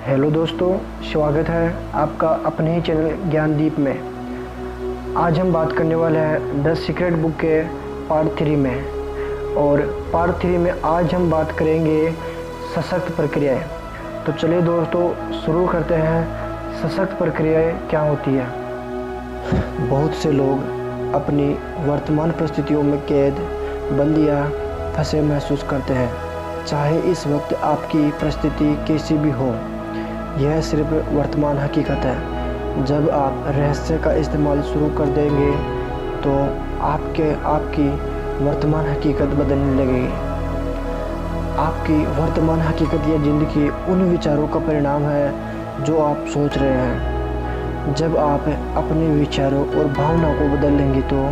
Hello दोस्तों, स्वागत है आपका अपने ही चैनल ज्ञानदीप में। आज हम बात करने वाले हैं द सीक्रेट बुक के पार्ट 3 में। और पार्ट 3 में आज हम बात करेंगे सशक्त प्रक्रियाएं। तो चलिए दोस्तों, शुरू करते हैं। सशक्त प्रक्रियाएं क्या होती है? बहुत से लोग अपनी वर्तमान परिस्थितियों में कैद, बंद या फंसे महसूस करते हैं, चाहे इस वक्त आपकी परिस्थिति कैसी भी हो। यह सिर्फ वर्तमान हकीकत है। जब आप रहस्य का इस्तेमाल शुरू कर देंगे तो आपकी वर्तमान हकीकत बदलने लगेगी। आपकी वर्तमान हकीकत या ज़िंदगी उन विचारों का परिणाम है जो आप सोच रहे हैं। जब आप अपने विचारों और भावनाओं को बदल लेंगे तो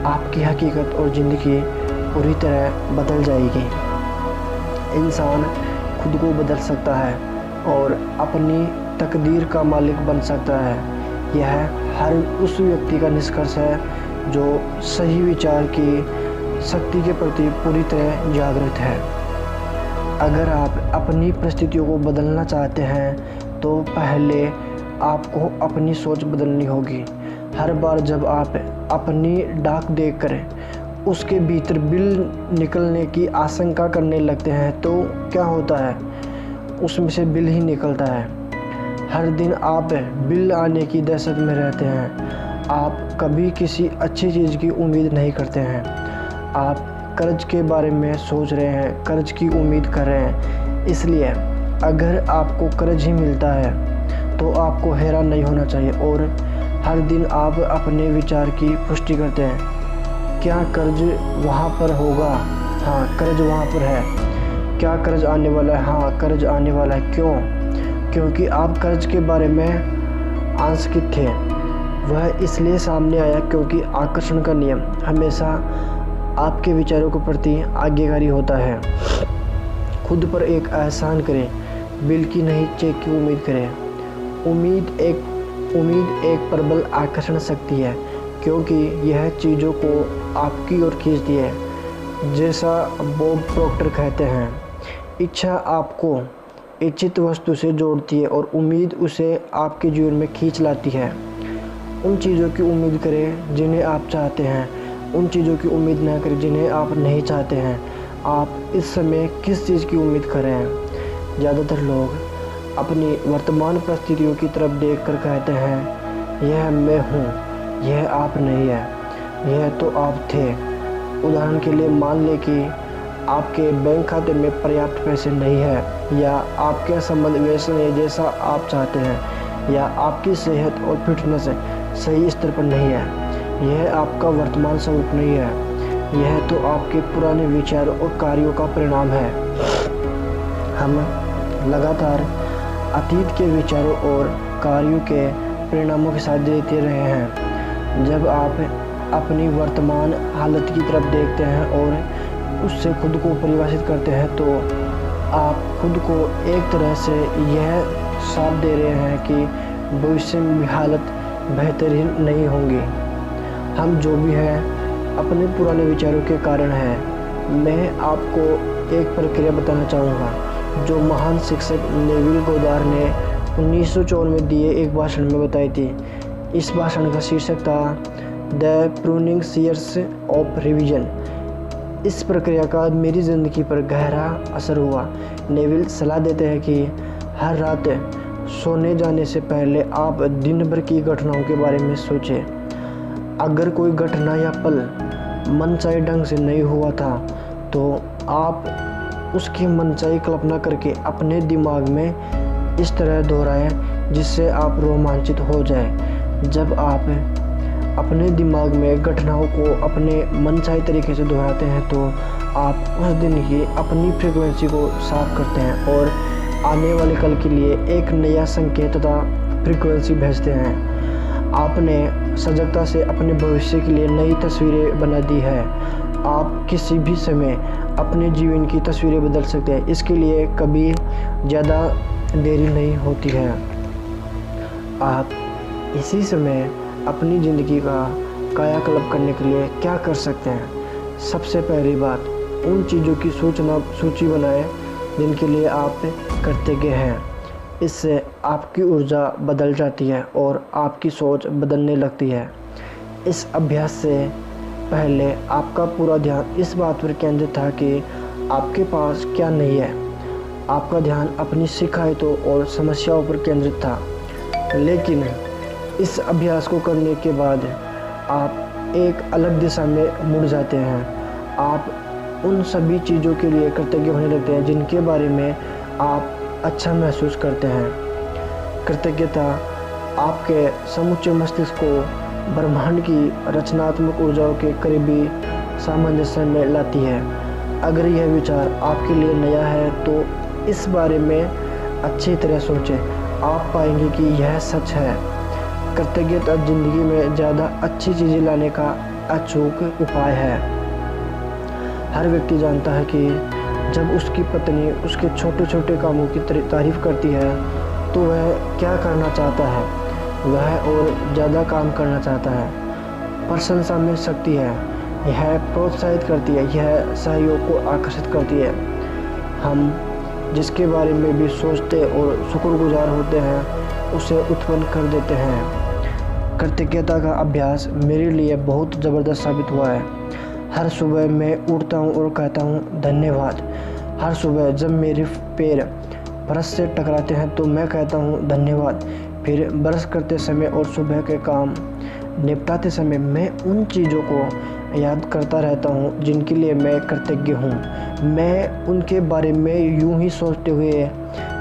आपकी हकीकत और ज़िंदगी पूरी तरह बदल जाएगी। इंसान खुद को बदल सकता है और अपनी तकदीर का मालिक बन सकता है। यह हर उस व्यक्ति का निष्कर्ष है जो सही विचार की शक्ति के प्रति पूरी तरह जागृत है। अगर आप अपनी परिस्थितियों को बदलना चाहते हैं तो पहले आपको अपनी सोच बदलनी होगी। हर बार जब आप अपनी डाक देखकर उसके भीतर बिल निकलने की आशंका करने लगते हैं तो क्या होता है? उसमें से बिल ही निकलता है। हर दिन आप बिल आने की दहशत में रहते हैं। आप कभी किसी अच्छी चीज़ की उम्मीद नहीं करते हैं। आप कर्ज के बारे में सोच रहे हैं, कर्ज की उम्मीद कर रहे हैं। इसलिए अगर आपको कर्ज ही मिलता है तो आपको हैरान नहीं होना चाहिए और हर दिन आप अपने विचार की पुष्टि करते हैं। क्या कर्ज वहाँ पर होगा? हाँ, कर्ज वहाँ पर है। क्या कर्ज आने वाला है? हाँ, कर्ज आने वाला है। क्यों? क्योंकि आप कर्ज के बारे में आंशिक थे। वह इसलिए सामने आया क्योंकि आकर्षण का नियम हमेशा आपके विचारों के प्रति आज्ञाकारी होता है। खुद पर एक एहसान करें, बिल की नहीं चेक की उम्मीद करें। उम्मीद एक प्रबल आकर्षण शक्ति है क्योंकि यह चीज़ों को आपकी ओर खींचती है। जैसा बॉब प्रॉक्टर कहते हैं, इच्छा आपको इच्छित वस्तु से जोड़ती है और उम्मीद उसे आपके जीवन में खींच लाती है। उन चीज़ों की उम्मीद करें जिन्हें आप चाहते हैं, उन चीज़ों की उम्मीद न करें जिन्हें आप नहीं चाहते हैं। आप इस समय किस चीज़ की उम्मीद कर रहे हैं? ज़्यादातर लोग अपनी वर्तमान परिस्थितियों की तरफ देखकर कहते हैं, यह मैं हूँ, यह आप नहीं है, यह तो आप थे। उदाहरण के लिए मान लें कि आपके बैंक खाते में पर्याप्त पैसे नहीं है, या आपके संबंध वैसे नहीं जैसा आप चाहते हैं, या आपकी सेहत और फिटनेस सही स्तर पर नहीं है। यह आपका वर्तमान स्वरूप नहीं है, यह तो आपके पुराने विचारों और कार्यों का परिणाम है। हम लगातार अतीत के विचारों और कार्यों के परिणामों के साथ जीते रहे हैं। जब आप अपनी वर्तमान हालत की तरफ देखते हैं और उससे खुद को परिभाषित करते हैं तो आप खुद को एक तरह से यह साथ दे रहे हैं कि भविष्य में हालत बेहतरीन नहीं होंगी। हम जो भी हैं अपने पुराने विचारों के कारण हैं। मैं आपको एक प्रक्रिया बताना चाहूँगा जो महान शिक्षक नेविल गोदार ने 1954 में दिए एक भाषण में बताई थी। इस भाषण का शीर्षक था the pruning shears of revision. इस प्रक्रिया का मेरी ज़िंदगी पर गहरा असर हुआ। नेविल सलाह देते हैं कि हर रात सोने जाने से पहले आप दिन भर की घटनाओं के बारे में सोचें। अगर कोई घटना या पल मनचाहे ढंग से नहीं हुआ था तो आप उसकी मनचाही कल्पना करके अपने दिमाग में इस तरह दोहराएं जिससे आप रोमांचित हो जाएं। जब आप अपने दिमाग में घटनाओं को अपने मनचाहे तरीके से दोहराते हैं तो आप उस दिन की अपनी फ्रीक्वेंसी को साफ करते हैं और आने वाले कल के लिए एक नया संकेत तथा फ्रीक्वेंसी भेजते हैं। आपने सजगता से अपने भविष्य के लिए नई तस्वीरें बना दी है। आप किसी भी समय अपने जीवन की तस्वीरें बदल सकते हैं। इसके लिए कभी ज़्यादा देरी नहीं होती है। आप इसी समय अपनी ज़िंदगी का कायाकल्प करने के लिए क्या कर सकते हैं? सबसे पहली बात, उन चीज़ों की सूची बनाएं जिनके लिए आप कृतज्ञ हैं। इससे आपकी ऊर्जा बदल जाती है और आपकी सोच बदलने लगती है। इस अभ्यास से पहले आपका पूरा ध्यान इस बात पर केंद्रित था कि आपके पास क्या नहीं है। आपका ध्यान अपनी शिकायतों और समस्याओं पर केंद्रित था। लेकिन इस अभ्यास को करने के बाद आप एक अलग दिशा में मुड़ जाते हैं। आप उन सभी चीज़ों के लिए कृतज्ञ होने लगते हैं जिनके बारे में आप अच्छा महसूस करते हैं। कृतज्ञता आपके समूचे मस्तिष्क को ब्रह्मांड की रचनात्मक ऊर्जाओं के करीबी सामंजस्य में लाती है। अगर यह विचार आपके लिए नया है तो इस बारे में अच्छी तरह सोचें। आप पाएंगे कि यह सच है। कृतज्ञता जिंदगी में ज़्यादा अच्छी चीज़ें लाने का अचूक उपाय है। हर व्यक्ति जानता है कि जब उसकी पत्नी उसके छोटे छोटे कामों की तारीफ करती है तो वह क्या करना चाहता है, वह और ज़्यादा काम करना चाहता है। प्रशंसा में शक्ति है, यह प्रोत्साहित करती है, यह सहयोग को आकर्षित करती है। हम जिसके बारे में भी सोचते और शुक्रगुजार होते हैं उसे उत्पन्न कर देते हैं। कृतज्ञता का अभ्यास मेरे लिए बहुत ज़बरदस्त साबित हुआ है। हर सुबह मैं उठता हूँ और कहता हूँ धन्यवाद। हर सुबह जब मेरे पैर ब्रश से टकराते हैं तो मैं कहता हूँ धन्यवाद। फिर ब्रश करते समय और सुबह के काम निपटाते समय मैं उन चीज़ों को याद करता रहता हूँ जिनके लिए मैं कृतज्ञ हूँ। मैं उनके बारे में यूं ही सोचते हुए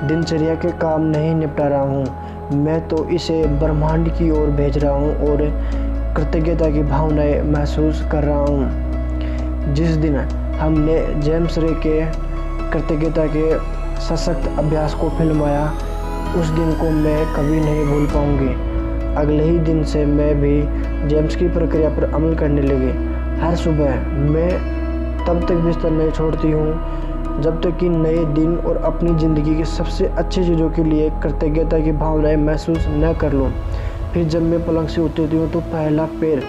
दिनचर्या के काम नहीं निपटा रहा हूँ, मैं तो इसे ब्रह्मांड की ओर भेज रहा हूँ और कृतज्ञता की भावनाएं महसूस कर रहा हूँ। जिस दिन हमने जेम्स रे के कृतज्ञता के सशक्त अभ्यास को फिल्माया उस दिन को मैं कभी नहीं भूल पाऊँगी। अगले ही दिन से मैं भी जेम्स की प्रक्रिया पर अमल करने लगी। हर सुबह मैं तब तक बिस्तर नहीं छोड़ती हूँ जब तक कि नए दिन और अपनी ज़िंदगी की सबसे अच्छी चीज़ों के लिए कृतज्ञता की भावनाएं महसूस न कर लूँ। फिर जब मैं पलंग से उठती हूँ तो पहला पैर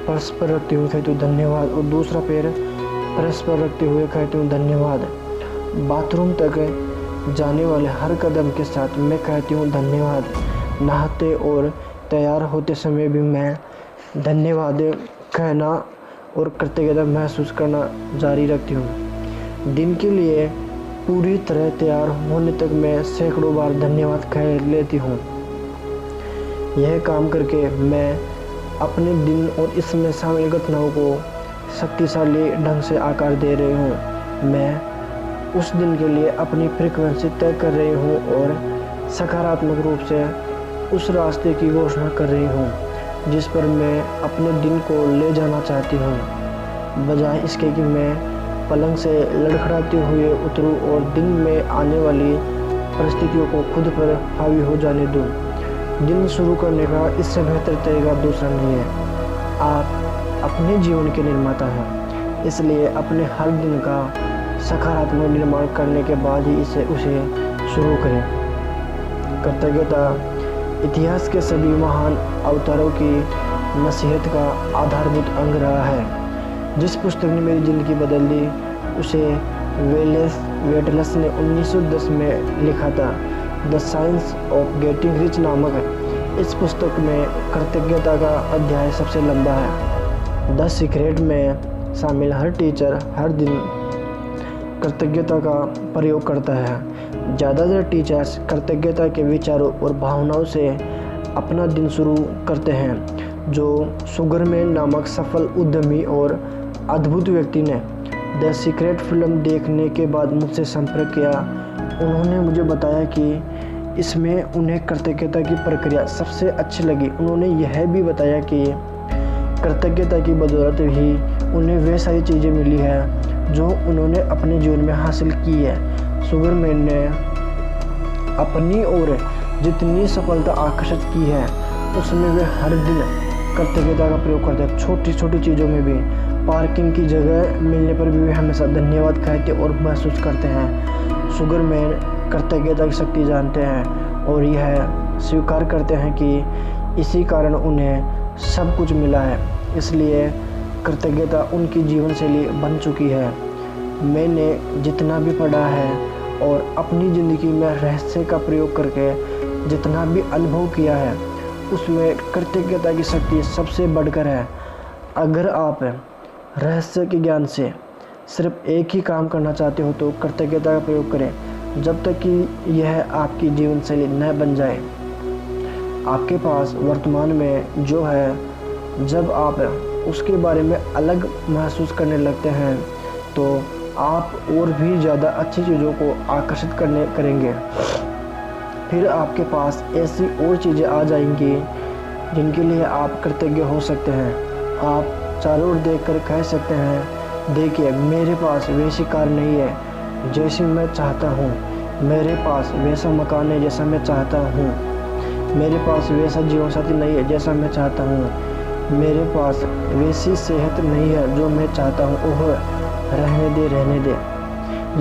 फर्श पर रखते हुए कहती हूँ धन्यवाद और दूसरा पैर फर्श पर रखते हुए कहती हूँ धन्यवाद। बाथरूम तक जाने वाले हर कदम के साथ मैं कहती हूँ धन्यवाद। नहाते और तैयार होते समय भी मैं धन्यवाद कहना और कृतज्ञता महसूस करना जारी रखती हूँ। दिन के लिए पूरी तरह तैयार होने तक मैं सैकड़ों बार धन्यवाद कह लेती हूँ। यह काम करके मैं अपने दिन और इसमें शामिल घटनाओं को शक्तिशाली ढंग से आकार दे रही हूँ। मैं उस दिन के लिए अपनी फ्रीक्वेंसी तय कर रही हूँ और सकारात्मक रूप से उस रास्ते की घोषणा कर रही हूँ जिस पर मैं अपने दिन को ले जाना चाहती हूँ। बजाय इसके कि मैं पलंग से लड़खड़ाते हुए उतरूँ और दिन में आने वाली परिस्थितियों को खुद पर हावी हो जाने दूँ। दिन शुरू करने का इससे बेहतर तरीका दूसरा नहीं है। आप अपने जीवन के निर्माता हैं, इसलिए अपने हर दिन का सकारात्मक निर्माण करने के बाद ही उसे शुरू करें। कृतज्ञता इतिहास के सभी महान अवतारों की नसीहत का आधारभूत अंग रहा है। जिस पुस्तक ने मेरी ज़िंदगी बदल दी उसे वेटलस ने 1910 में लिखा था। The science of getting rich नामक इस पुस्तक में कृतज्ञता का अध्याय सबसे लंबा है। द सीक्रेट में शामिल हर टीचर हर दिन कृतज्ञता का प्रयोग करता है। ज़्यादातर टीचर्स कृतज्ञता के विचारों और भावनाओं से अपना दिन शुरू करते हैं। जो सुगरमैन नामक सफल उद्यमी और अद्भुत व्यक्ति ने द सीक्रेट फिल्म देखने के बाद मुझसे संपर्क किया, उन्होंने मुझे बताया कि इसमें उन्हें कृतज्ञता की प्रक्रिया सबसे अच्छी लगी। उन्होंने यह भी बताया कि कृतज्ञता की बदौलत ही उन्हें वे सारी चीज़ें मिली है जो उन्होंने अपने जीवन में हासिल की है। सुगरमैन ने अपनी ओर जितनी सफलता आकर्षित की है उसमें वे हर दिन कृतज्ञता का प्रयोग करते हैं। छोटी छोटी चीज़ों में भी, पार्किंग की जगह मिलने पर भी वे हमेशा धन्यवाद कहते और महसूस करते हैं। सुगरमैन कृतज्ञता की शक्ति जानते हैं और यह स्वीकार करते हैं कि इसी कारण उन्हें सब कुछ मिला है, इसलिए कृतज्ञता उनकी जीवन शैली बन चुकी है। मैंने जितना भी पढ़ा है और अपनी ज़िंदगी में रहस्य का प्रयोग करके जितना भी अनुभव किया है उसमें कृतज्ञता की शक्ति सबसे बढ़कर है। अगर आप रहस्य के ज्ञान से सिर्फ एक ही काम करना चाहते हो तो कृतज्ञता का प्रयोग करें, जब तक कि यह आपकी जीवन शैली न बन जाए। आपके पास वर्तमान में जो है, जब आप उसके बारे में अलग महसूस करने लगते हैं तो आप और भी ज़्यादा अच्छी चीज़ों को आकर्षित करेंगे। फिर आपके पास ऐसी और चीज़ें आ जाएंगी जिनके लिए आप कृतज्ञ हो सकते हैं। आप चारों ओर देखकर कह सकते हैं, देखिए मेरे पास वैसी कार नहीं है जैसी मैं चाहता हूँ, मेरे पास वैसा मकान है जैसा मैं चाहता हूँ, मेरे पास वैसा जीवन साथी नहीं है जैसा मैं चाहता हूँ, मेरे पास वैसी सेहत नहीं है जो मैं चाहता हूँ। ओह रहने दे।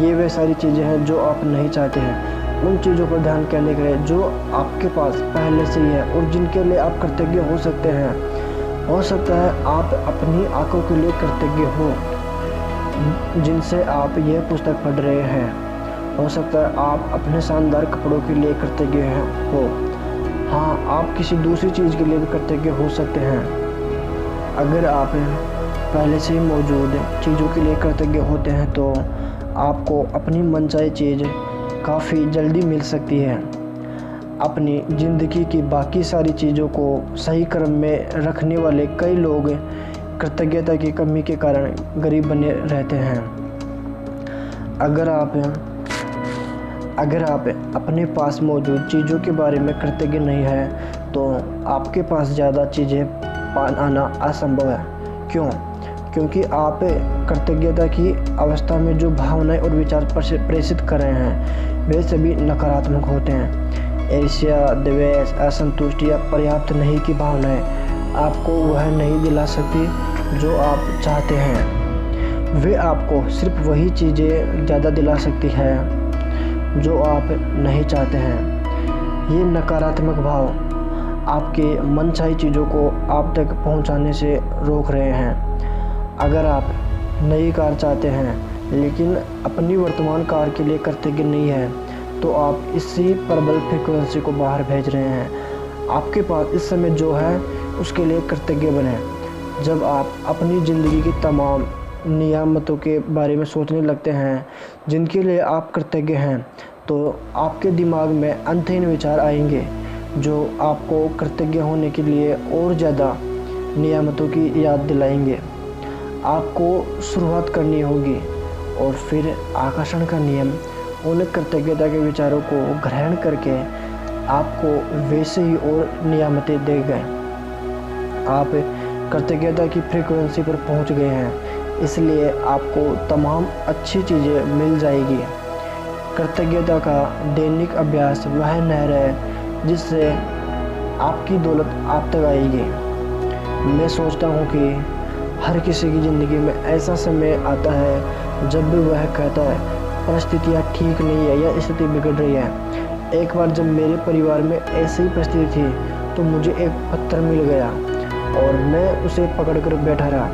ये वे सारी चीज़ें हैं जो आप नहीं चाहते हैं। उन चीज़ों पर ध्यान केंद्रित करें जो आपके पास पहले से ही है और जिनके लिए आप कृतज्ञ हो सकते हैं। हो सकता है आप अपनी आंखों के लिए कृतज्ञ हो जिनसे आप यह पुस्तक पढ़ रहे हैं। हो सकता है आप अपने शानदार कपड़ों के लिए कृतज्ञ हो। हाँ, आप किसी दूसरी चीज़ के लिए भी कृतज्ञ हो सकते हैं। अगर आप पहले से ही मौजूद चीज़ों के लिए कृतज्ञ होते हैं तो आपको अपनी मनचाही चीज़ काफ़ी जल्दी मिल सकती है। अपनी ज़िंदगी की बाकी सारी चीज़ों को सही क्रम में रखने वाले कई लोग कृतज्ञता की कमी के कारण गरीब बने रहते हैं। अगर आप अपने पास मौजूद चीज़ों के बारे में कृतज्ञ नहीं है तो आपके पास ज़्यादा चीज़ें पाना असंभव है। क्यों? क्योंकि आप कृतज्ञता की अवस्था में जो भावनाएं और विचार प्रेषित कर रहे हैं वे सभी नकारात्मक होते हैं। ईर्ष्या, द्वेष, असंतुष्टि या पर्याप्त नहीं की भावनाएं आपको वह नहीं दिला सकती जो आप चाहते हैं। वे आपको सिर्फ वही चीज़ें ज़्यादा दिला सकती है जो आप नहीं चाहते हैं। ये नकारात्मक भाव आपके मनचाही चीज़ों को आप तक पहुंचाने से रोक रहे हैं। अगर आप नई कार चाहते हैं लेकिन अपनी वर्तमान कार के लिए कृतज्ञ नहीं है तो आप इसी प्रबल फ्रीक्वेंसी को बाहर भेज रहे हैं। आपके पास इस समय जो है उसके लिए कृतज्ञ बने। जब आप अपनी ज़िंदगी की तमाम नियामतों के बारे में सोचने लगते हैं जिनके लिए आप कृतज्ञ हैं तो आपके दिमाग में अंतहीन विचार आएंगे जो आपको कृतज्ञ होने के लिए और ज़्यादा नियामतों की याद दिलाएंगे। आपको शुरुआत करनी होगी और फिर आकर्षण का नियम उन कृतज्ञता के विचारों को ग्रहण करके आपको वैसे ही और नियामतें देगा। आप कृतज्ञता की फ्रीक्वेंसी पर पहुंच गए हैं, इसलिए आपको तमाम अच्छी चीज़ें मिल जाएगी। कृतज्ञता का दैनिक अभ्यास वह नहर है जिससे आपकी दौलत आप तक आएगी। मैं सोचता हूँ कि हर किसी की ज़िंदगी में ऐसा समय आता है जब भी वह कहता है परिस्थितियाँ ठीक नहीं है या स्थिति बिगड़ रही है। एक बार जब मेरे परिवार में ऐसी ही परिस्थिति थी तो मुझे एक पत्थर मिल गया और मैं उसे पकड़कर बैठा रहा।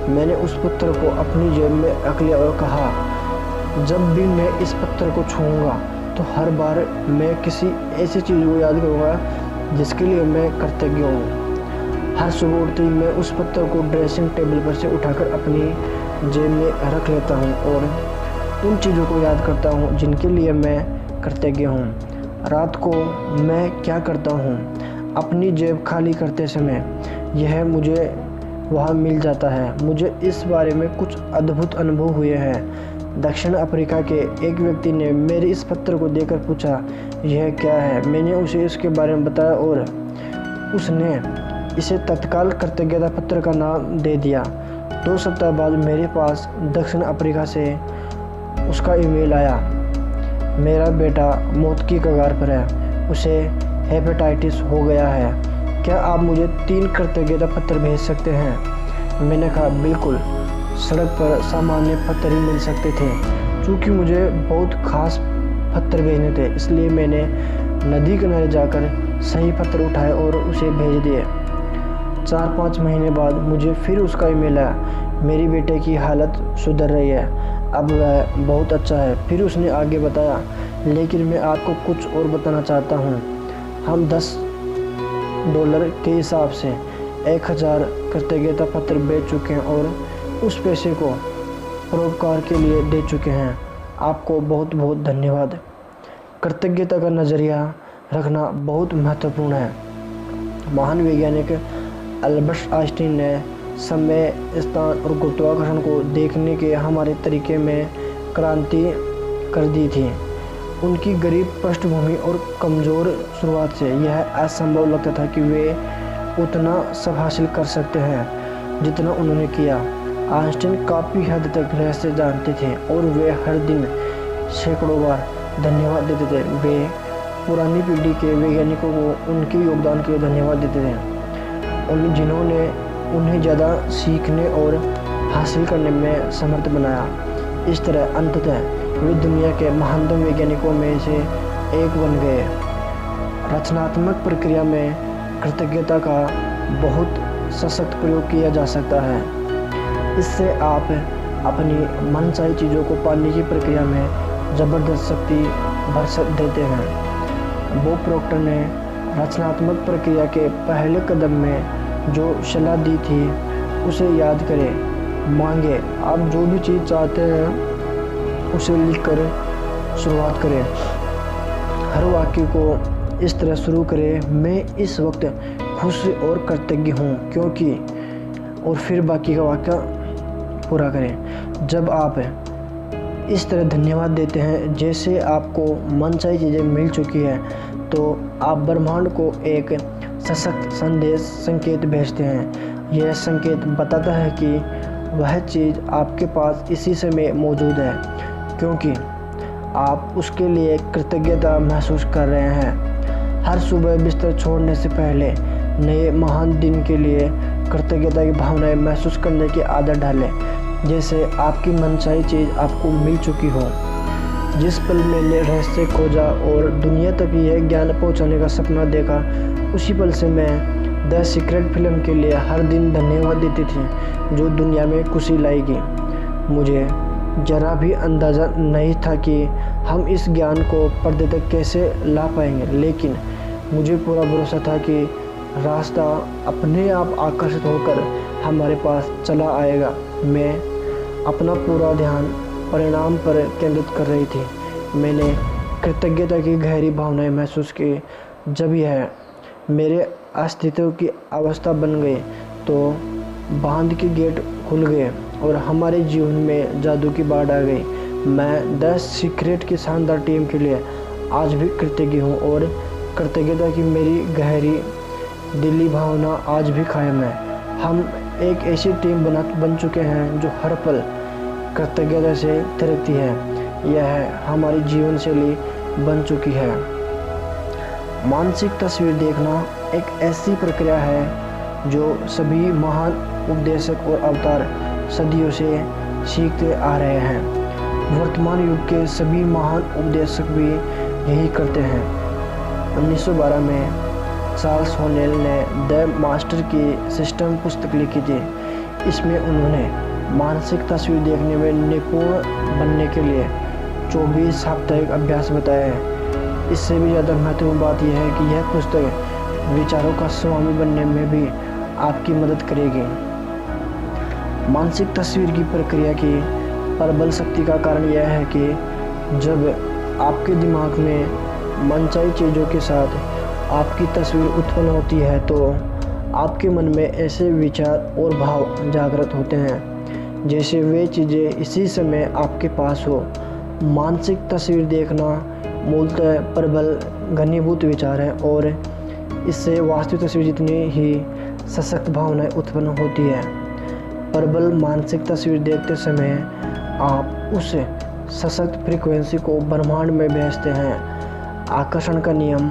मैंने उस पत्थर को अपनी जेब में रख लिया और कहा, जब भी मैं इस पत्थर को छूऊंगा तो हर बार मैं किसी ऐसी चीज़ को याद करूँगा जिसके लिए मैं कृतज्ञ हूँ। हर सुबह उठते ही मैं उस पत्थर को ड्रेसिंग टेबल पर से उठाकर अपनी जेब में रख लेता हूँ और उन चीज़ों को याद करता हूँ जिनके लिए मैं कृतज्ञ हूँ। रात को मैं क्या करता हूँ, अपनी जेब खाली करते समय यह मुझे वहाँ मिल जाता है। मुझे इस बारे में कुछ अद्भुत अनुभव हुए हैं। दक्षिण अफ्रीका के एक व्यक्ति ने मेरे इस पत्थर को देखकर पूछा, यह क्या है? मैंने उसे इसके बारे में बताया और उसने इसे तत्काल कृतज्ञता पत्र का नाम दे दिया। 2 सप्ताह बाद मेरे पास दक्षिण अफ्रीका से उसका ईमेल आया, मेरा बेटा मौत की कगार पर है, उसे हेपेटाइटिस हो गया है, क्या आप मुझे 3 कृतज्ञता पत्र भेज सकते हैं? मैंने कहा बिल्कुल। सड़क पर सामान्य पत्र ही मिल सकते थे। चूँकि मुझे बहुत खास पत्र भेजने थे इसलिए मैंने नदी किनारे जाकर सही पत्र उठाए और उसे भेज दिए। 4-5 महीने बाद मुझे फिर उसका ईमेल आया, मेरी बेटे की हालत सुधर रही है, अब वह बहुत अच्छा है। फिर उसने आगे बताया, लेकिन मैं आपको कुछ और बताना चाहता हूँ। हम $10 के हिसाब से 1000 कृतज्ञता पत्र बेच चुके हैं और उस पैसे को परोपकार के लिए दे चुके हैं। आपको बहुत बहुत धन्यवाद। कृतज्ञता का नज़रिया रखना बहुत महत्वपूर्ण है। महान वैज्ञानिक अल्बर्ट आइंस्टीन ने समय, स्थान और गुरुत्वाकर्षण को देखने के हमारे तरीके में क्रांति कर दी थी। उनकी गरीब पृष्ठभूमि और कमज़ोर शुरुआत से यह असंभव लगता था कि वे उतना सब हासिल कर सकते हैं जितना उन्होंने किया। आइंस्टीन काफ़ी हद तक रहस्य जानते थे और वे हर दिन सैकड़ों बार धन्यवाद देते थे। वे पुरानी पीढ़ी के वैज्ञानिकों को उनके योगदान के लिए धन्यवाद देते थे, जिन्होंने उन्हें ज़्यादा सीखने और हासिल करने में समर्थ बनाया। इस तरह अंततः वे दुनिया के महानतम वैज्ञानिकों में से एक बन गए। रचनात्मक प्रक्रिया में कृतज्ञता का बहुत सशक्त प्रयोग किया जा सकता है। इससे आप अपनी मनचाही चीज़ों को पाने की प्रक्रिया में ज़बरदस्त शक्ति भर देते हैं। बॉब प्रॉक्टर ने रचनात्मक प्रक्रिया के पहले कदम में जो सलाह दी थी उसे याद करें। मांगे, आप जो भी चीज़ चाहते हैं उसे लिखकर शुरुआत करें। हर वाक्य को इस तरह शुरू करें, मैं इस वक्त खुश और कृतज्ञ हूँ क्योंकि, और फिर बाकी का वाक्य पूरा करें। जब आप इस तरह धन्यवाद देते हैं जैसे आपको मनचाही चीज़ें मिल चुकी है, तो आप ब्रह्मांड को एक सशक्त संकेत भेजते हैं। यह संकेत बताता है कि वह चीज़ आपके पास इसी समय मौजूद है क्योंकि आप उसके लिए कृतज्ञता महसूस कर रहे हैं। हर सुबह बिस्तर छोड़ने से पहले नए महान दिन के लिए कृतज्ञता की भावनाएं महसूस करने की आदत डालें, जैसे आपकी मनचाही चीज़ आपको मिल चुकी हो। जिस पल मैंने रहस्य खोजा और दुनिया तक यह ज्ञान पहुंचाने का सपना देखा, उसी पल से मैं द सीक्रेट फिल्म के लिए हर दिन धन्यवाद देती थी जो दुनिया में खुशी लाएगी। मुझे ज़रा भी अंदाज़ा नहीं था कि हम इस ज्ञान को पर्दे तक कैसे ला पाएंगे, लेकिन मुझे पूरा भरोसा था कि रास्ता अपने आप आकर्षित होकर हमारे पास चला आएगा। मैं अपना पूरा ध्यान परिणाम पर केंद्रित कर रही थी। मैंने कृतज्ञता की गहरी भावनाएं महसूस की। जब यह मेरे अस्तित्व की अवस्था बन गई तो बांध के गेट खुल गए और हमारे जीवन में जादू की बाढ़ आ गई। मैं द सीक्रेट की शानदार टीम के लिए आज भी कृतज्ञ हूँ और कृतज्ञता की मेरी गहरी दिली भावना आज भी कायम है। हम एक ऐसी टीम बन चुके हैं जो हर पल कृतज्ञता से तिरकती है। यह हमारी जीवन शैली बन चुकी है। मानसिक तस्वीर देखना एक ऐसी प्रक्रिया है जो सभी महान उपदेशक और अवतार सदियों से सीखते आ रहे हैं। वर्तमान युग के सभी महान उपदेशक भी यही करते हैं। 1912 में चार्ल्स होनेल ने द मास्टर की सिस्टम पुस्तक लिखी थी। इसमें उन्होंने मानसिक तस्वीर देखने में निपुण बनने के लिए 24 साप्ताहिक अभ्यास बताया है। इससे भी ज़्यादा महत्वपूर्ण बात यह है कि यह पुस्तक विचारों का स्वामी बनने में भी आपकी मदद करेगी। मानसिक तस्वीर की प्रक्रिया की प्रबल शक्ति का कारण यह है कि जब आपके दिमाग में मनचाही चीज़ों के साथ आपकी तस्वीर उत्पन्न होती है तो आपके मन में ऐसे विचार और भाव जागृत होते हैं जैसे वे चीज़ें इसी समय आपके पास हो। मानसिक तस्वीर देखना मूलतः प्रबल घनीभूत विचार है और इससे वास्तविक तस्वीर जितनी ही सशक्त भावनाएं उत्पन्न होती है। प्रबल मानसिक तस्वीर देखते समय आप उस सशक्त फ्रीक्वेंसी को ब्रह्मांड में भेजते हैं। आकर्षण का नियम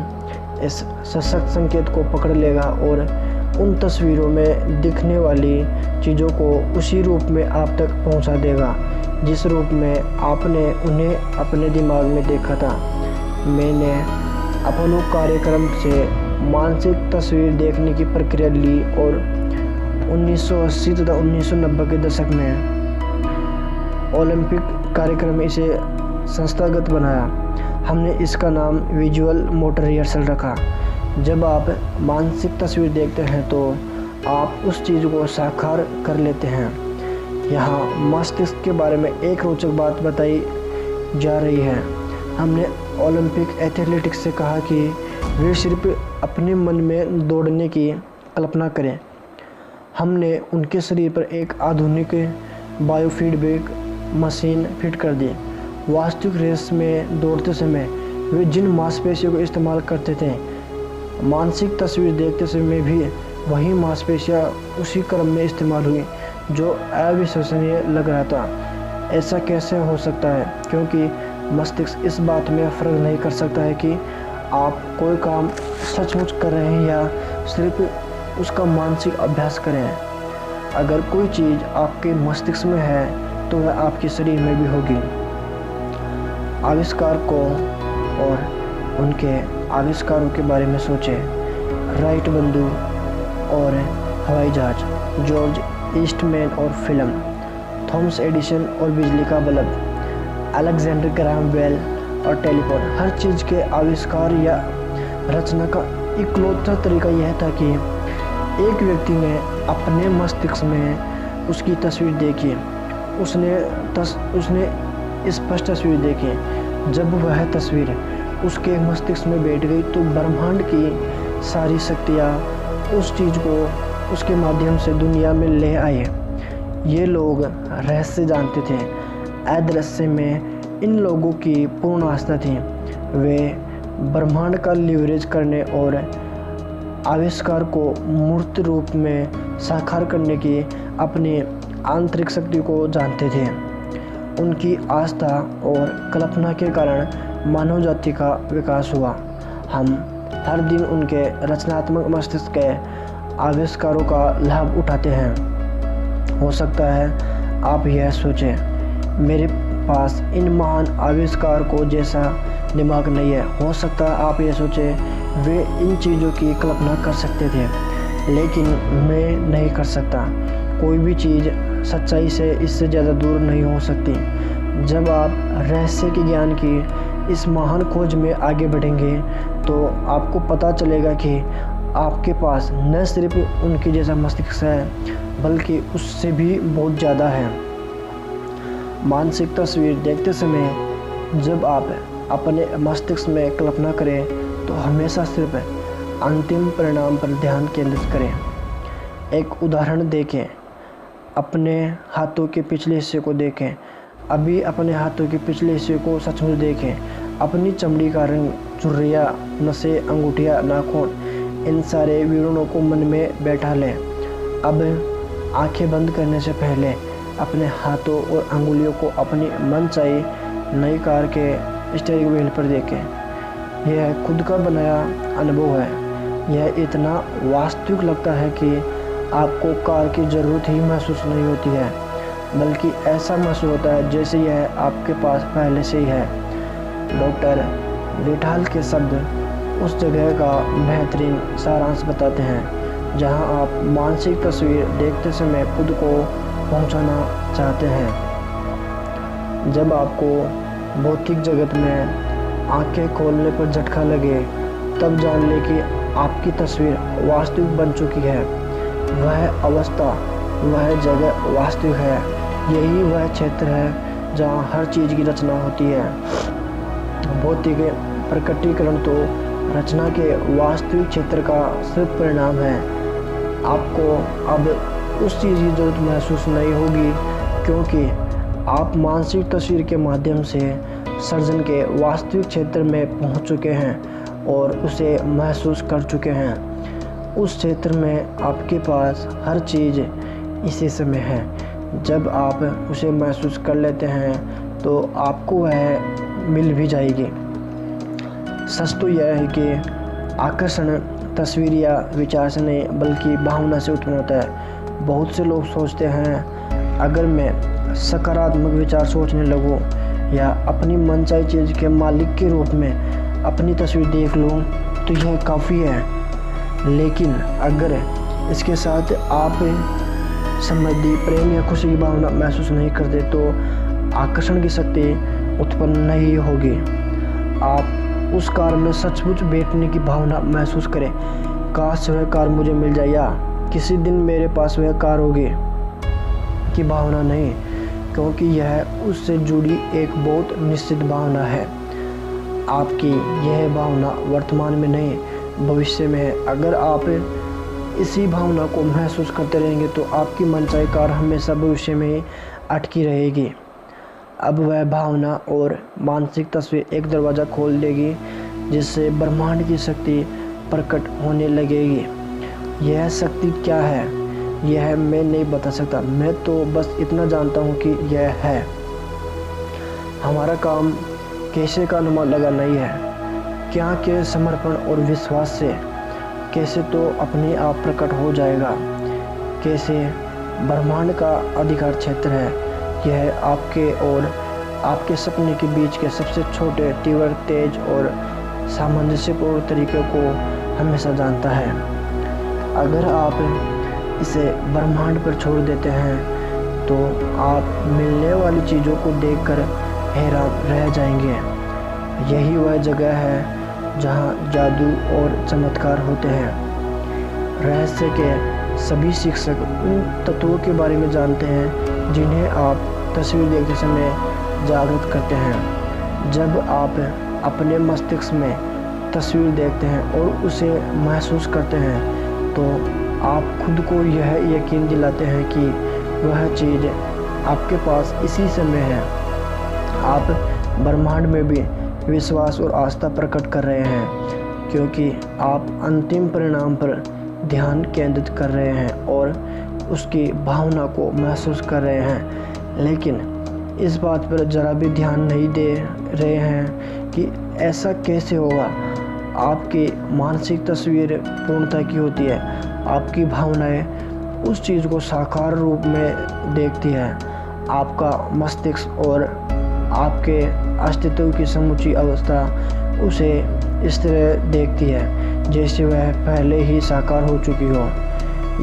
इस सशक्त संकेत को पकड़ लेगा और उन तस्वीरों में दिखने वाली चीज़ों को उसी रूप में आप तक पहुंचा देगा जिस रूप में आपने उन्हें अपने दिमाग में देखा था। मैंने अपोलो कार्यक्रम से मानसिक तस्वीर देखने की प्रक्रिया ली और 1980 तथा 1990 के दशक में ओलंपिक कार्यक्रम में इसे संस्थागत बनाया। हमने इसका नाम विजुअल मोटर रिहर्सल रखा। जब आप मानसिक तस्वीर देखते हैं तो आप उस चीज़ को साकार कर लेते हैं। यहाँ मस्तिष्क के बारे में एक रोचक बात बताई जा रही है। हमने ओलंपिक एथलेटिक्स से कहा कि वे सिर्फ अपने मन में दौड़ने की कल्पना करें। हमने उनके शरीर पर एक आधुनिक बायोफीडबैक मशीन फिट कर दी। वास्तविक रेस में दौड़ते समय वे जिन मांसपेशियों को इस्तेमाल करते थे, मानसिक तस्वीर देखते समय भी वही मांसपेशियाँ उसी क्रम में इस्तेमाल हुई जो अविश्वसनीय लग रहा था। ऐसा कैसे हो सकता है? क्योंकि मस्तिष्क इस बात में फ़र्क नहीं कर सकता है कि आप कोई काम सचमुच कर रहे हैं या सिर्फ उसका मानसिक अभ्यास कर रहे हैं। अगर कोई चीज़ आपके मस्तिष्क में है तो वह आपके शरीर में भी होगी। आविष्कार को और उनके आविष्कारों के बारे में सोचें। राइट बंदूक और हवाई जहाज, जॉर्ज ईस्टमैन और फिल्म, थॉमस एडिसन और बिजली का बल्ब, अलेक्जेंडर ग्राहम बेल और टेलीफोन। हर चीज़ के आविष्कार या रचना का इकलौता तरीका यह था कि एक व्यक्ति ने अपने मस्तिष्क में उसकी तस्वीर देखी। उसने स्पष्ट तस्वीर देखी। जब वह तस्वीर उसके मस्तिष्क में बैठ गई तो ब्रह्मांड की सारी शक्तियाँ उस चीज़ को उसके माध्यम से दुनिया में ले आए। ये लोग रहस्य जानते थे। अदृश्य में इन लोगों की पूर्ण आस्था थी। वे ब्रह्मांड का लीवरेज करने और आविष्कार को मूर्त रूप में साकार करने की अपनी आंतरिक शक्ति को जानते थे। उनकी आस्था और कल्पना के कारण मानव जाति का विकास हुआ। हम हर दिन उनके रचनात्मक मस्तिष्क के आविष्कारों का लाभ उठाते हैं। हो सकता है आप यह सोचें, मेरे पास इन महान आविष्कार को जैसा दिमाग नहीं है। हो सकता है आप ये सोचें, वे इन चीज़ों की कल्पना कर सकते थे लेकिन मैं नहीं कर सकता। कोई भी चीज़ सच्चाई से इससे ज़्यादा दूर नहीं हो सकती। जब आप रहस्य के ज्ञान की इस महान खोज में आगे बढ़ेंगे तो आपको पता चलेगा कि आपके पास न सिर्फ उनके जैसा मस्तिष्क है बल्कि उससे भी बहुत ज़्यादा है। मानसिक तस्वीर देखते समय जब आप अपने मस्तिष्क में कल्पना करें तो हमेशा सिर्फ अंतिम परिणाम पर ध्यान केंद्रित करें। एक उदाहरण देखें। अपने हाथों के पिछले हिस्से को देखें। अभी अपने हाथों के पिछले हिस्से को सचमुच देखें। अपनी चमड़ी का रंग, चुर्रियाँ, नसें, अंगूठियाँ, नाखून, इन सारे विवरणों को मन में बैठा लें। अब आंखें बंद करने से पहले अपने हाथों और अंगुलियों को अपनी मनचाही नई कार के स्टीयरिंग व्हील पर देखें। यह खुद का बनाया अनुभव है। यह इतना वास्तविक लगता है कि आपको कार की ज़रूरत ही महसूस नहीं होती है, बल्कि ऐसा महसूस होता है जैसे यह आपके पास पहले से ही है। डॉक्टर विठाल के शब्द उस जगह का बेहतरीन सारांश बताते हैं जहां आप मानसिक तस्वीर देखते समय खुद को पहुंचाना चाहते हैं। जब आपको भौतिक जगत में आंखें खोलने पर झटका लगे तब जान लें कि आपकी तस्वीर वास्तविक बन चुकी है। वह अवस्था, वह जगह वास्तविक है। यही वह क्षेत्र है जहां हर चीज़ की रचना होती है। भौतिक प्रकटीकरण तो रचना के वास्तविक क्षेत्र का सिर्फ परिणाम है। आपको अब उस चीज़ की ज़रूरत महसूस नहीं होगी क्योंकि आप मानसिक तस्वीर के माध्यम से सर्जन के वास्तविक क्षेत्र में पहुंच चुके हैं और उसे महसूस कर चुके हैं। उस क्षेत्र में आपके पास हर चीज़ इसी समय है। जब आप उसे महसूस कर लेते हैं तो आपको वह मिल भी जाएगी। सच तो यह है कि आकर्षण तस्वीर या विचार से नहीं बल्कि भावना से उत्पन्न होता है। बहुत से लोग सोचते हैं अगर मैं सकारात्मक विचार सोचने लगूं या अपनी मनचाही चीज़ के मालिक के रूप में अपनी तस्वीर देख लूं तो यह काफ़ी है। लेकिन अगर इसके साथ आप समृद्धि, प्रेम या खुशी की भावना महसूस नहीं करते तो आकर्षण की शक्ति उत्पन्न नहीं होगी। आप उस कार में सचमुच बैठने की भावना महसूस करें। काश वह कार मुझे मिल जाए, या किसी दिन मेरे पास वह कार होगी की भावना नहीं, क्योंकि यह उससे जुड़ी एक बहुत निश्चित भावना है। आपकी यह भावना वर्तमान में नहीं, भविष्य में है। अगर आप इसी भावना को महसूस करते रहेंगे तो आपकी मनचाही कार हमेशा भविष्य में ही अटकी रहेगी। अब वह भावना और मानसिक तस्वीर एक दरवाज़ा खोल देगी जिससे ब्रह्मांड की शक्ति प्रकट होने लगेगी। यह शक्ति क्या है यह मैं नहीं बता सकता, मैं तो बस इतना जानता हूँ कि यह है। हमारा काम कैसे का अनुमान लगाना ही है, क्या के समर्पण और विश्वास से। कैसे तो अपने आप प्रकट हो जाएगा। कैसे ब्रह्मांड का अधिकार क्षेत्र है, यह आपके और आपके सपने के बीच के सबसे छोटे, तीव्र, तेज और सामंजस्यपूर्ण तरीके को हमेशा जानता है। अगर आप इसे ब्रह्मांड पर छोड़ देते हैं तो आप मिलने वाली चीज़ों को देखकर हैरान रह जाएंगे। यही वह जगह है जहाँ जादू और चमत्कार होते हैं। रहस्य के सभी शिक्षक उन तत्वों के बारे में जानते हैं जिन्हें आप तस्वीर देखते समय जागृत करते हैं। जब आप अपने मस्तिष्क में तस्वीर देखते हैं और उसे महसूस करते हैं तो आप खुद को यह यकीन दिलाते हैं कि वह चीज़ आपके पास इसी समय है। आप ब्रह्मांड में भी विश्वास और आस्था प्रकट कर रहे हैं, क्योंकि आप अंतिम परिणाम पर ध्यान केंद्रित कर रहे हैं और उसकी भावना को महसूस कर रहे हैं। लेकिन इस बात पर ज़रा भी ध्यान नहीं दे रहे हैं कि ऐसा कैसे होगा। आपकी मानसिक तस्वीर पूर्णता की होती है। आपकी भावनाएं उस चीज़ को साकार रूप में देखती है। आपका मस्तिष्क और आपके अस्तित्व की समूची अवस्था उसे इस तरह देखती है जैसे वह पहले ही साकार हो चुकी हो।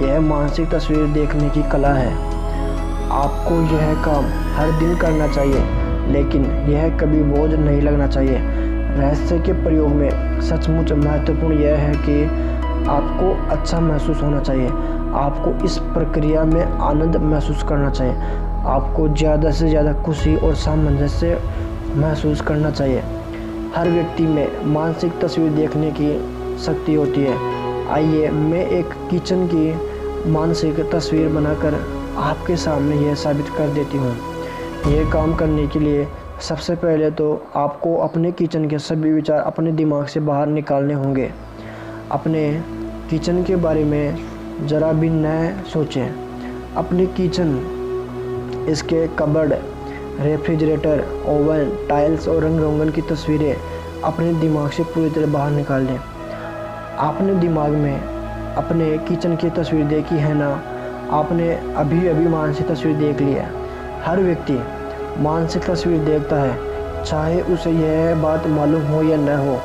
यह मानसिक तस्वीर देखने की कला है। आपको यह काम हर दिन करना चाहिए, लेकिन यह कभी बोझ नहीं लगना चाहिए। रहस्य के प्रयोग में सचमुच महत्वपूर्ण यह है कि आपको अच्छा महसूस होना चाहिए। आपको इस प्रक्रिया में आनंद महसूस करना चाहिए। आपको ज़्यादा से ज़्यादा खुशी और सामंजस्य महसूस करना चाहिए। हर व्यक्ति में मानसिक तस्वीर देखने की शक्ति होती है। आइए मैं एक किचन की मानसिक तस्वीर बनाकर आपके सामने यह साबित कर देती हूँ। यह काम करने के लिए सबसे पहले तो आपको अपने किचन के सभी विचार अपने दिमाग से बाहर निकालने होंगे। अपने किचन के बारे में ज़रा भी न सोचें। अपने किचन, इसके कबर्ड, रेफ्रिजरेटर, ओवन, टाइल्स और रंग रोगन की तस्वीरें अपने दिमाग से पूरी तरह बाहर निकाल दें। आपने दिमाग में अपने किचन की तस्वीर देखी है ना? आपने अभी अभी मानसिक तस्वीर देख ली है। हर व्यक्ति मानसिक तस्वीर देखता है, चाहे उसे यह बात मालूम हो या न हो।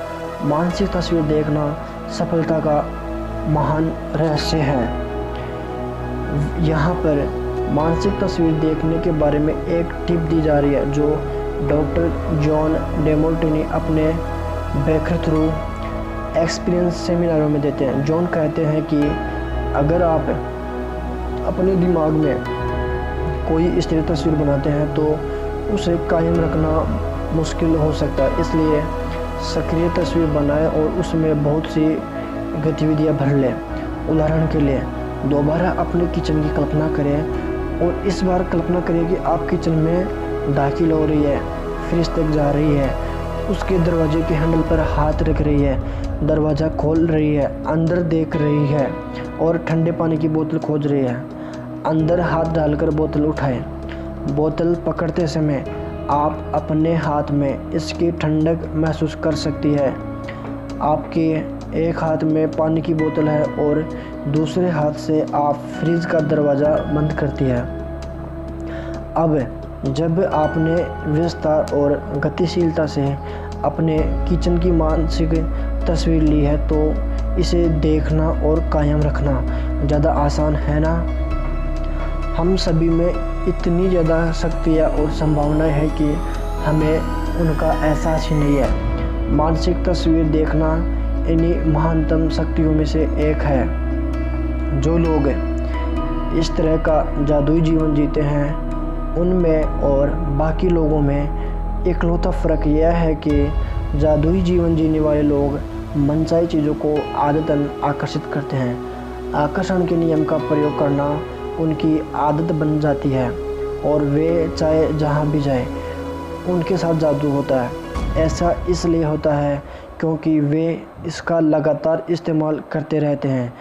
मानसिक तस्वीर देखना सफलता का महान रहस्य है। यहाँ पर मानसिक तस्वीर देखने के बारे में एक टिप दी जा रही है जो डॉक्टर जॉन डेमोल्टिनी अपने ब्रेकथ्रू एक्सपीरियंस सेमिनारों में देते हैं। जॉन कहते हैं कि अगर आप अपने दिमाग में कोई इस तरह तस्वीर बनाते हैं तो उसे कायम रखना मुश्किल हो सकता है। इसलिए सक्रिय तस्वीर बनाएं और उसमें बहुत सी गतिविधियां भर लें। उदाहरण के लिए दोबारा अपने किचन की कल्पना करें और इस बार कल्पना करें कि आप किचन में दाखिल हो रही है, फ्रिज तक जा रही है, उसके दरवाजे के हैंडल पर हाथ रख रही है, दरवाज़ा खोल रही है, अंदर देख रही है और ठंडे पानी की बोतल खोज रही है। अंदर हाथ डालकर बोतल उठाएं। बोतल पकड़ते समय आप अपने हाथ में इसकी ठंडक महसूस कर सकती है। आपके एक हाथ में पानी की बोतल है और दूसरे हाथ से आप फ्रिज का दरवाज़ा बंद करती है। अब जब आपने विस्तार और गतिशीलता से अपने किचन की मानसिक तस्वीर ली है तो इसे देखना और कायम रखना ज़्यादा आसान है ना? हम सभी में इतनी ज़्यादा शक्तियाँ और संभावनाएं हैं कि हमें उनका एहसास ही नहीं है। मानसिक तस्वीर देखना इन्हीं महानतम शक्तियों में से एक है। जो लोग इस तरह का जादुई जीवन जीते हैं उनमें और बाकी लोगों में इकलौता फ़र्क यह है कि जादुई जीवन जीने वाले लोग मनचाही चीज़ों को आदतन आकर्षित करते हैं। आकर्षण के नियम का प्रयोग करना उनकी आदत बन जाती है और वे चाहे जहाँ भी जाए उनके साथ जादू होता है। ऐसा इसलिए होता है क्योंकि वे इसका लगातार इस्तेमाल करते रहते हैं।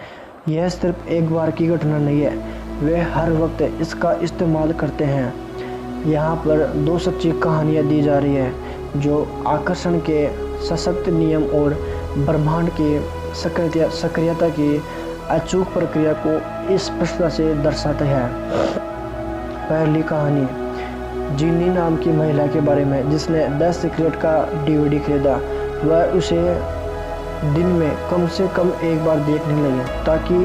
यह सिर्फ एक बार की घटना नहीं है, वे हर वक्त इसका इस्तेमाल करते हैं। यहाँ पर दो सच्ची कहानियाँ दी जा रही है जो आकर्षण के सशक्त नियम और ब्रह्मांड की सक्रियता की अचूक प्रक्रिया को स्पष्टता से दर्शाते हैं। पहली कहानी जीनी नाम की महिला के बारे में जिसने द सीक्रेट का DVD खरीदा। वह उसे दिन में कम से कम एक बार देखने लगी ताकि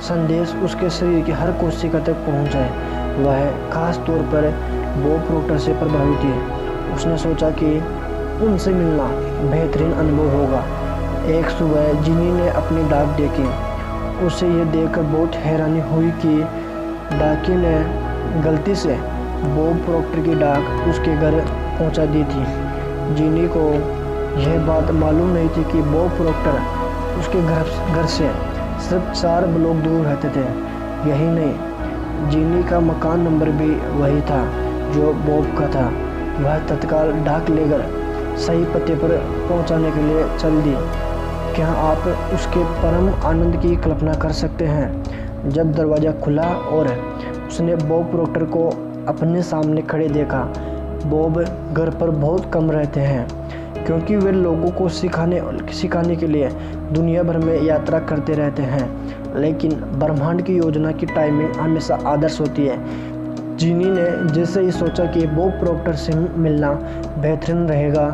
संदेश उसके शरीर की हर कोशिका तक पहुंच जाए। वह खास तौर पर बॉब प्रोक्टर से प्रभावित थी। उसने सोचा कि उनसे मिलना बेहतरीन अनुभव होगा। एक सुबह जीनी ने अपनी डाक देखी। उसे यह देखकर बहुत हैरानी हुई कि डाकी ने गलती से बॉब प्रोक्टर की डाक उसके घर पहुंचा दी थी। जीनी को यह बात मालूम नहीं थी कि बॉब प्रोक्टर उसके घर से सिर्फ 4 ब्लॉक दूर रहते थे। यही नहीं, जीनी का मकान नंबर भी वही था जो बॉब का था। वह तत्काल डाक लेकर सही पते पर पहुंचाने के लिए चल दी। क्या आप उसके परम आनंद की कल्पना कर सकते हैं जब दरवाज़ा खुला और उसने बॉब प्रोक्टर को अपने सामने खड़े देखा। बॉब घर पर बहुत कम रहते हैं क्योंकि वे लोगों को सिखाने के लिए दुनिया भर में यात्रा करते रहते हैं, लेकिन ब्रह्मांड की योजना की टाइमिंग हमेशा आदर्श होती है। जीनी ने जैसे ही सोचा कि बॉब प्रोक्टर से मिलना बेहतरीन रहेगा,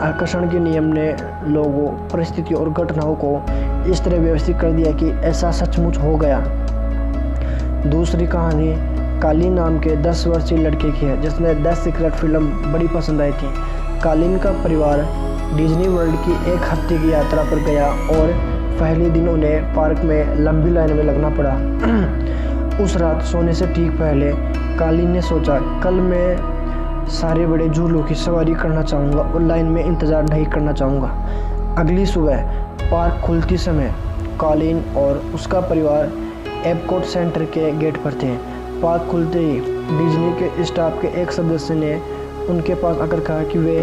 आकर्षण के नियम ने लोगों, परिस्थितियों और घटनाओं को इस तरह व्यवस्थित कर दिया कि ऐसा सचमुच हो गया। दूसरी कहानी कालीन नाम के 10 वर्षीय लड़के की है जिसने द सीक्रेट फिल्म बड़ी पसंद आई थी। कालीन का परिवार डिज्नी वर्ल्ड की 1 हफ्ते की यात्रा पर गया और पहले दिन उन्हें पार्क में लंबी लाइन में लगना पड़ा। उस रात सोने से ठीक पहले कालीन ने सोचा, कल मैं सारे बड़े झूलों की सवारी करना चाहूँगा और लाइन में इंतज़ार नहीं करना चाहूँगा। अगली सुबह पार्क खुलती समय कालीन और उसका परिवार एपकोट सेंटर के गेट पर थे। पार्क खुलते ही डिज्नी के स्टाफ के एक सदस्य ने उनके पास आकर कहा कि वे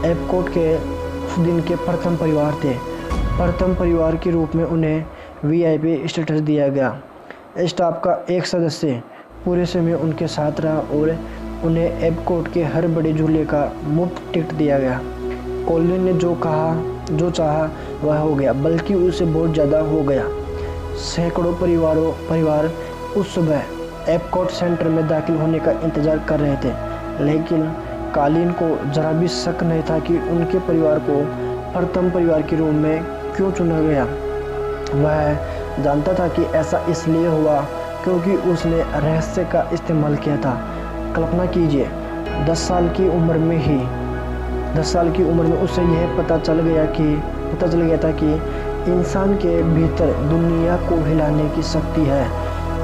एपकोट के उस दिन के प्रथम परिवार थे। प्रथम परिवार के रूप में उन्हें VIP स्टेटस दिया गया। स्टाफ का एक सदस्य पूरे समय उनके साथ रहा और उन्हें एपकोट के हर बड़े झूले का मुफ्त टिकट दिया गया। कॉलिन ने जो चाहा वह हो गया, बल्कि उससे बहुत ज़्यादा हो गया। सैकड़ों परिवार उस सुबह एपकोट सेंटर में दाखिल होने का इंतज़ार कर रहे थे, लेकिन कालीन को ज़रा भी शक नहीं था कि उनके परिवार को प्रथम परिवार के रूप में क्यों चुना गया। वह जानता था कि ऐसा इसलिए हुआ क्योंकि उसने रहस्य का इस्तेमाल किया था। कल्पना कीजिए, 10 साल की उम्र में उसे यह पता चल गया था कि इंसान के भीतर दुनिया को हिलाने की शक्ति है।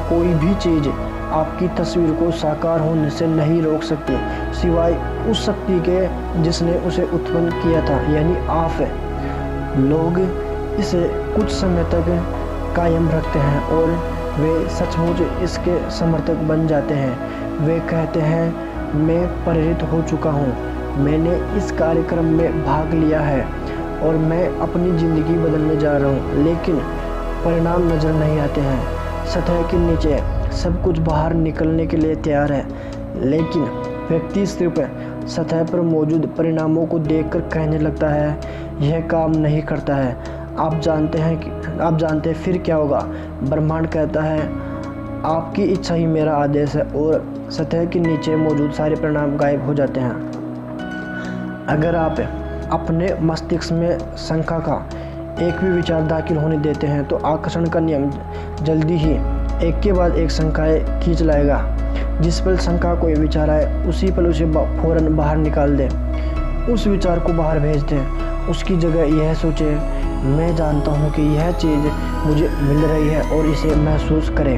कोई भी चीज़ आपकी तस्वीर को साकार होने से नहीं रोक सकती सिवाय उस शक्ति के जिसने उसे उत्पन्न किया था, यानी आप। लोग इसे कुछ समय तक कायम रखते हैं और वे सचमुच इसके समर्थक बन जाते हैं। वे कहते हैं, मैं प्रेरित हो चुका हूँ, मैंने इस कार्यक्रम में भाग लिया है और मैं अपनी ज़िंदगी बदलने जा रहा हूँ, लेकिन परिणाम नज़र नहीं आते हैं। सतह के नीचे सब कुछ बाहर निकलने के लिए तैयार है, लेकिन व्यक्ति सिर्फ सतह पर मौजूद परिणामों को देखकर कहने लगता है, यह काम नहीं करता है। आप जानते हैं फिर क्या होगा? ब्रह्मांड कहता है, आपकी इच्छा ही मेरा आदेश है, और सतह के नीचे मौजूद सारे परिणाम गायब हो जाते हैं। अगर आप अपने मस्तिष्क में शंका का एक भी विचार दाखिल होने देते हैं तो आकर्षण का नियम जल्दी ही एक के बाद एक शंकाएं खींच लाएगा। जिस पल शंका कोई विचार आए उसी पल उसे फौरन बाहर निकाल दे, उस विचार को बाहर भेज दे। उसकी जगह यह सोचे, मैं जानता हूँ कि यह चीज़ मुझे मिल रही है और इसे महसूस करे।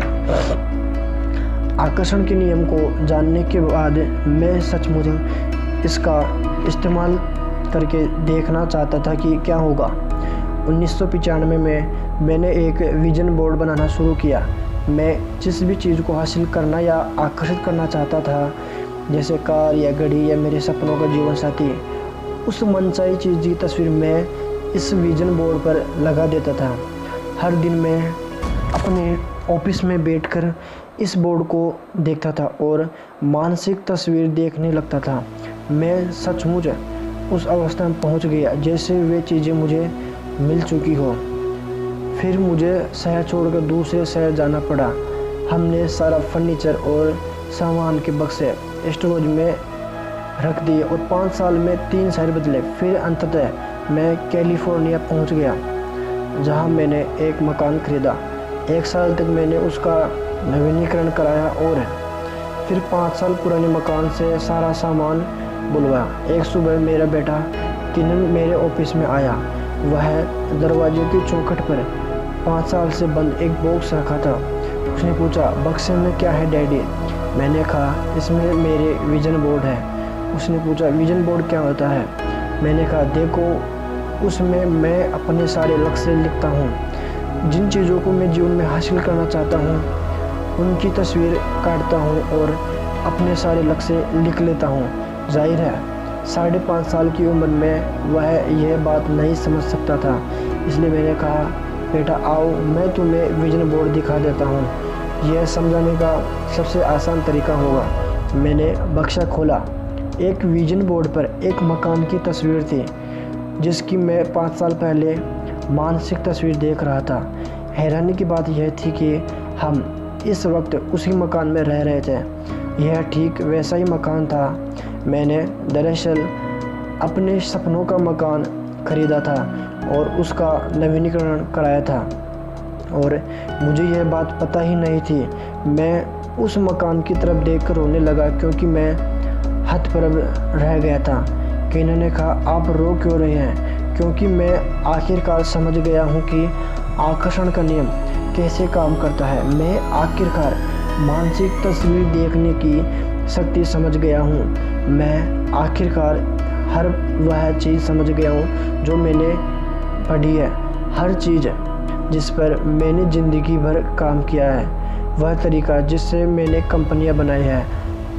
आकर्षण के नियम को जानने के बाद मैं सचमुच इसका इस्तेमाल करके देखना चाहता था कि क्या होगा। 1995 में मैंने एक विजन बोर्ड बनाना शुरू किया। मैं जिस भी चीज़ को हासिल करना या आकर्षित करना चाहता था, जैसे कार या घड़ी या मेरे सपनों का जीवन साथी, उस मनचाही चीज़ की तस्वीर मैं इस विजन बोर्ड पर लगा देता था। हर दिन मैं अपने ऑफिस में बैठकर इस बोर्ड को देखता था और मानसिक तस्वीर देखने लगता था। मैं सचमुच उस अवस्था में पहुंच गया जैसे वे चीज़ें मुझे मिल चुकी हो। फिर मुझे शहर छोड़कर दूसरे शहर जाना पड़ा। हमने सारा फर्नीचर और सामान के बक्से स्टोरेज में रख दिए और 5 साल में 3 शहर बदले। फिर अंततः मैं कैलिफोर्निया पहुंच गया, जहां मैंने एक मकान खरीदा। 1 साल तक मैंने उसका नवीनीकरण कराया और फिर 5 साल पुराने मकान से सारा सामान बुलवाया। एक सुबह मेरा बेटा किनन मेरे ऑफिस में आया। वह दरवाजे की चौखट पर 5 साल से बंद एक बॉक्स रखा था। उसने पूछा, बक्से में क्या है डैडी? मैंने कहा, इसमें मेरे विजन बोर्ड है। उसने पूछा, विजन बोर्ड क्या होता है? मैंने कहा, देखो, उसमें मैं अपने सारे लक्ष्य लिखता हूँ। जिन चीज़ों को मैं जीवन में हासिल करना चाहता हूँ उनकी तस्वीर काटता हूँ और अपने सारे लक्ष्य लिख लेता हूँ। जाहिर है 5.5 साल की उम्र में वह यह बात नहीं समझ सकता था, इसलिए मैंने कहा, बेटा आओ, मैं तुम्हें विजन बोर्ड दिखा देता हूँ। यह समझाने का सबसे आसान तरीका होगा। मैंने बक्सा खोला। एक विजन बोर्ड पर एक मकान की तस्वीर थी जिसकी मैं 5 साल पहले मानसिक तस्वीर देख रहा था। हैरानी की बात यह थी कि हम इस वक्त उसी मकान में रह रहे थे। यह ठीक वैसा ही मकान था। मैंने दरअसल अपने सपनों का मकान खरीदा था और उसका नवीनीकरण कराया था और मुझे यह बात पता ही नहीं थी। मैं उस मकान की तरफ देखकर रोने लगा क्योंकि मैं हतप्रभ रह गया था। किनन ने कहा, आप रो क्यों रहे हैं? क्योंकि मैं आखिरकार समझ गया हूँ कि आकर्षण का नियम कैसे काम करता है। मैं आखिरकार मानसिक तस्वीर देखने की शक्ति समझ गया हूँ। मैं आखिरकार हर वह चीज़ समझ गया हूँ जो मैंने पढ़ी है। हर चीज़ जिस पर मैंने ज़िंदगी भर काम किया है, वह तरीका जिससे मैंने कंपनियां बनाई है,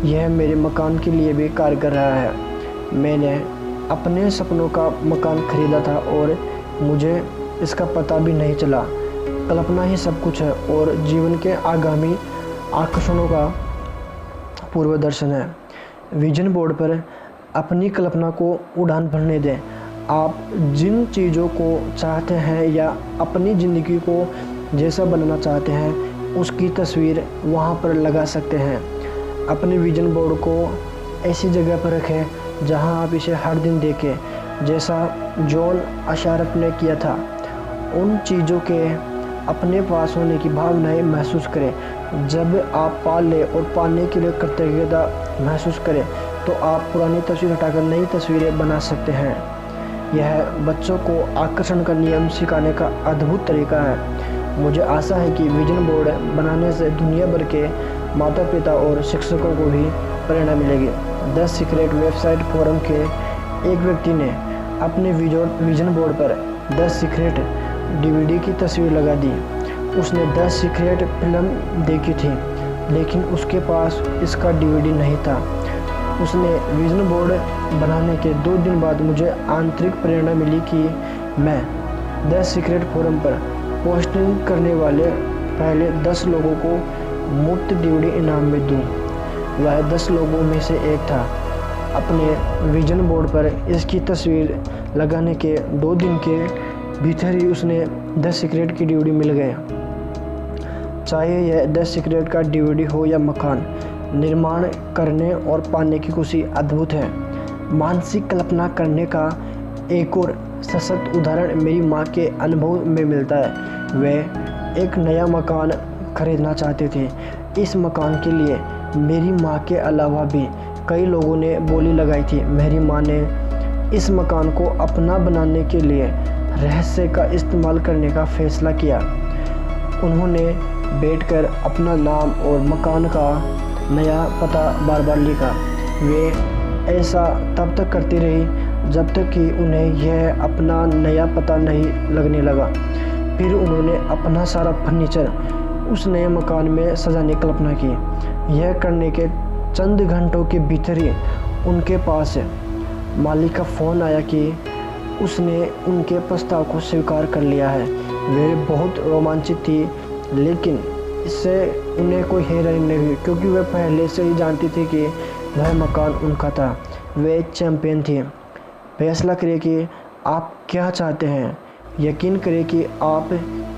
यह मेरे मकान के लिए भी कारगर रहा है। मैंने अपने सपनों का मकान खरीदा था और मुझे इसका पता भी नहीं चला। कल्पना ही सब कुछ है और जीवन के आगामी आकर्षणों का पूर्वदर्शन है। विजन बोर्ड पर अपनी कल्पना को उड़ान भरने दें। आप जिन चीज़ों को चाहते हैं या अपनी ज़िंदगी को जैसा बनाना चाहते हैं उसकी तस्वीर वहाँ पर लगा सकते हैं। अपने विजन बोर्ड को ऐसी जगह पर रखें जहाँ आप इसे हर दिन देखें, जैसा जॉन अशारफ ने किया था। उन चीज़ों के अपने पास होने की भावनाएं महसूस करें। जब आप पाले और पाने के लिए कृतज्ञता महसूस करें तो आप पुरानी तस्वीर हटाकर नई तस्वीरें बना सकते हैं। यह बच्चों को आकर्षण का नियम सिखाने का अद्भुत तरीका है। मुझे आशा है कि विजन बोर्ड बनाने से दुनिया भर के माता पिता और शिक्षकों को भी प्रेरणा मिलेगी। द सीक्रेट वेबसाइट फोरम के एक व्यक्ति ने अपने विजन बोर्ड पर द सीक्रेट DVD की तस्वीर लगा दी। उसने द सीक्रेट फिल्म देखी थी लेकिन उसके पास इसका DVD नहीं था। उसने विजन बोर्ड बनाने के 2 दिन बाद मुझे आंतरिक प्रेरणा मिली कि मैं द सीक्रेट फोरम पर पोस्टिंग करने वाले पहले 10 लोगों को मुफ्त DVD इनाम में दूं। वह 10 लोगों में से एक था। अपने विजन बोर्ड पर इसकी तस्वीर लगाने के 2 दिन के भीतर ही उसने द सीक्रेट की DVD मिल गया। चाहे यह द सीक्रेट का DVD हो या मकान, निर्माण करने और पाने की खुशी अद्भुत है। मानसिक कल्पना करने का एक और सशक्त उदाहरण मेरी माँ के अनुभव में मिलता है। वे एक नया मकान खरीदना चाहते थे। इस मकान के लिए मेरी माँ के अलावा भी कई लोगों ने बोली लगाई थी। मेरी माँ ने इस मकान को अपना बनाने के लिए रहस्य का इस्तेमाल करने का फ़ैसला किया। उन्होंने बैठकर अपना नाम और मकान का नया पता बार बार लिखा। वे ऐसा तब तक करती रही जब तक कि उन्हें यह अपना नया पता नहीं लगने लगा। फिर उन्होंने अपना सारा फर्नीचर उस नए मकान में सजाने की कल्पना की। यह करने के चंद घंटों के भीतर ही उनके पास मालिक का फ़ोन आया कि उसने उनके प्रस्ताव को स्वीकार कर लिया है। वे बहुत रोमांचित थी, लेकिन इससे उन्हें कोई हैरानी नहीं हुई क्योंकि वे पहले से ही जानती थी कि वह मकान उनका था। वे एक चैंपियन थी। फैसला करें कि आप क्या चाहते हैं। यकीन करें कि आप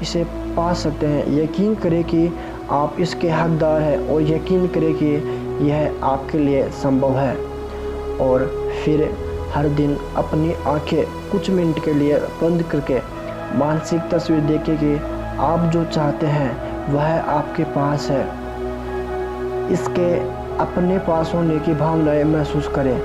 इसे पा सकते हैं। यकीन करें कि आप इसके हकदार हैं और यकीन करें कि यह आपके लिए संभव है। और फिर हर दिन अपनी आंखें कुछ मिनट के लिए बंद करके मानसिक तस्वीर देखें कि आप जो चाहते हैं वह आपके पास है। इसके अपने पास होने की भावनाएं महसूस करें।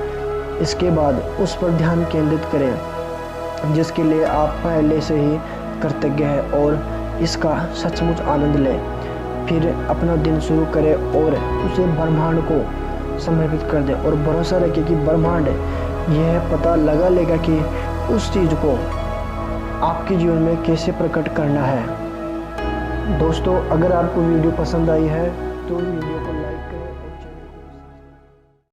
इसके बाद उस पर ध्यान केंद्रित करें जिसके लिए आप पहले से ही कृतज्ञ हैं और इसका सचमुच आनंद लें। फिर अपना दिन शुरू करें और उसे ब्रह्मांड को समर्पित कर दें और भरोसा रखें कि ब्रह्मांड यह पता लगा लेगा कि उस चीज़ को आपके जीवन में कैसे प्रकट करना है। दोस्तों, अगर आपको वीडियो पसंद आई है तो वीडियो को